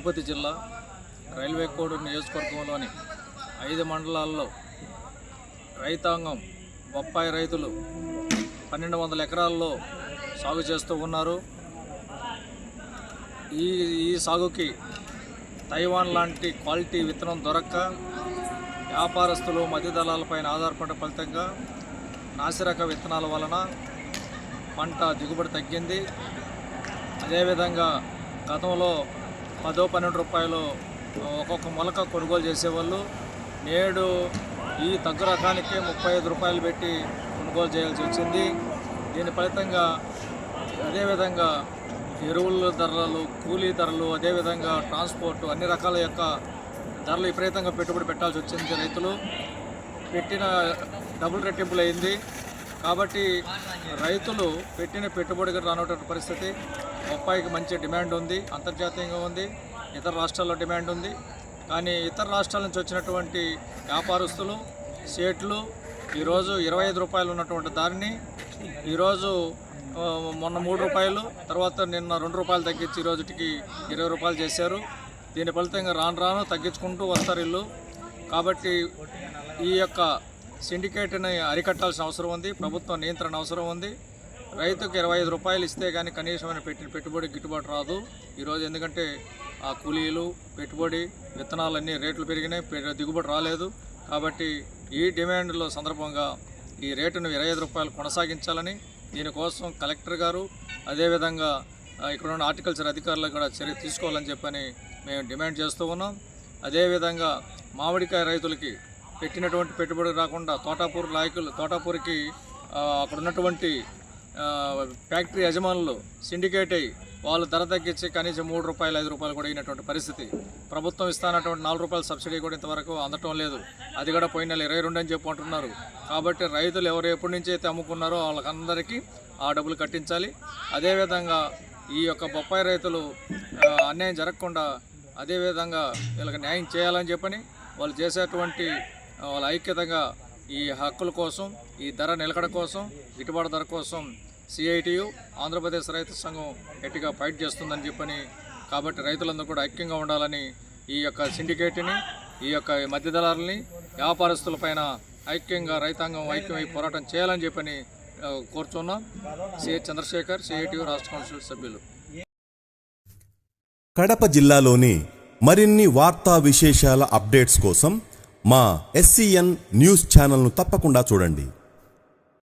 తిరుపతి జిల్లా railway code నియోజకవర్గంలోని 5 మండలాల్లో రైతాంగం బొప్పాయి రైతులు 1200 ఎకరాల్లో సాగు చేస్తూ ఉన్నారు. ఈ సాగుకి తైవాన్ లాంటి క్వాలిటీ విత్తనం దొరక్క వ్యాపారస్తులు మధ్య దళాలపైన ఆధారపడ్డ ఫలితంగా నాసిరక విత్తనాల వలన పంట దిగుబడి తగ్గింది. అదేవిధంగా గతంలో 10-12 రూపాయలు ఒక్కొక్క మొలక కొనుగోలు చేసేవాళ్ళు. నేడు ఈ తగ్గు రకానికే 35 రూపాయలు పెట్టి కొనుగోలు చేయాల్సి వచ్చింది. దీని ఫలితంగా అదేవిధంగా ఎరువుల ధరలు, కూలీ ధరలు, అదేవిధంగా ట్రాన్స్పోర్ట్ అన్ని రకాల యొక్క ధరలు విపరీతంగా పెట్టుబడి పెట్టాల్సి వచ్చింది. రైతులు పెట్టిన డబుల్ రెట్టింపులు అయింది. కాబట్టి రైతులు పెట్టిన పెట్టుబడికి రానటువంటి పరిస్థితి. బొప్పాయికి మంచి డిమాండ్ ఉంది, అంతర్జాతీయంగా ఉంది, ఇతర రాష్ట్రాల్లో డిమాండ్ ఉంది. కానీ ఇతర రాష్ట్రాల నుంచి వచ్చినటువంటి వ్యాపారస్తులు, సేట్లు ఈరోజు 25 రూపాయలు ఉన్నటువంటి దారిని ఈరోజు మొన్న 3 రూపాయలు, తర్వాత నిన్న 2 రూపాయలు తగ్గించి ఈరోజుకి 20 రూపాయలు చేశారు. దీని ఫలితంగా రాను తగ్గించుకుంటూ వస్తారు వీళ్ళు. కాబట్టి ఈ యొక్క సిండికేట్ని అరికట్టాల్సిన అవసరం ఉంది. ప్రభుత్వం నియంత్రణ అవసరం ఉంది. రైతుకు 25 రూపాయలు ఇస్తే కానీ కనీసమైన పెట్టుబడి గిట్టుబాటు రాదు ఈరోజు. ఎందుకంటే ఆ కూలీలు, పెట్టుబడి, విత్తనాలన్నీ రేట్లు పెరిగినాయి, దిగుబడి రాలేదు. కాబట్టి ఈ డిమాండ్ల సందర్భంగా ఈ రేటును 25 రూపాయలు కొనసాగించాలని, దీనికోసం కలెక్టర్ గారు అదేవిధంగా ఇక్కడ ఉన్న హార్టికల్చర్ అధికారులు కూడా చర్య తీసుకోవాలని చెప్పని మేము డిమాండ్ చేస్తూ ఉన్నాం. అదేవిధంగా మామిడికాయ రైతులకి పెట్టినటువంటి పెట్టుబడి రాకుండా తోటాపూర్కి అక్కడ ఉన్నటువంటి ఫ్యాక్టరీ యజమానులు సిండికేట్ అయ్యి వాళ్ళు ధర తగ్గించి కనీసం 3 రూపాయలు 5 రూపాయలు కూడా అయినటువంటి పరిస్థితి. ప్రభుత్వం ఇస్తానటువంటి 4 రూపాయల సబ్సిడీ కూడా ఇంతవరకు అందటం లేదు. అది కూడా పోయిన నెల 22 అని చెప్పి అంటున్నారు. కాబట్టి రైతులు ఎవరు ఎప్పటి నుంచి అయితే అమ్ముకున్నారో వాళ్ళకందరికీ ఆ డబ్బులు కట్టించాలి. అదేవిధంగా ఈ యొక్క బొప్పాయి రైతులు అన్యాయం జరగకుండా అదేవిధంగా వీళ్ళకి న్యాయం చేయాలని చెప్పని వాళ్ళు చేసేటువంటి వాళ్ళ ఐక్యతగా ఈ హక్కుల కోసం, ఈ ధర నిలకడ కోసం, గిట్టుబాటు ధర కోసం సిఐటియు ఆంధ్రప్రదేశ్ రైతు సంఘం గట్టిగా ఫైట్ చేస్తుందని చెప్పని, కాబట్టి రైతులందరూ కూడా ఐక్యంగా ఉండాలని ఈ యొక్క సిండికేట్ని, ఈ యొక్క మధ్య దళాలని, వ్యాపారస్తులపైన ఐక్యంగా రైతాంగం ఐక్యమై పోరాటం చేయాలని చెప్పని కోరుచున్నాం. సిహెచ్ చంద్రశేఖర్, సిఐటియు రాష్ట్ర కౌన్సిల్ సభ్యులు. కడప జిల్లాలోని మరిన్ని వార్తా విశేషాల అప్డేట్స్ కోసం మా SCN న్యూస్ ఛానల్ను తప్పకుండా చూడండి.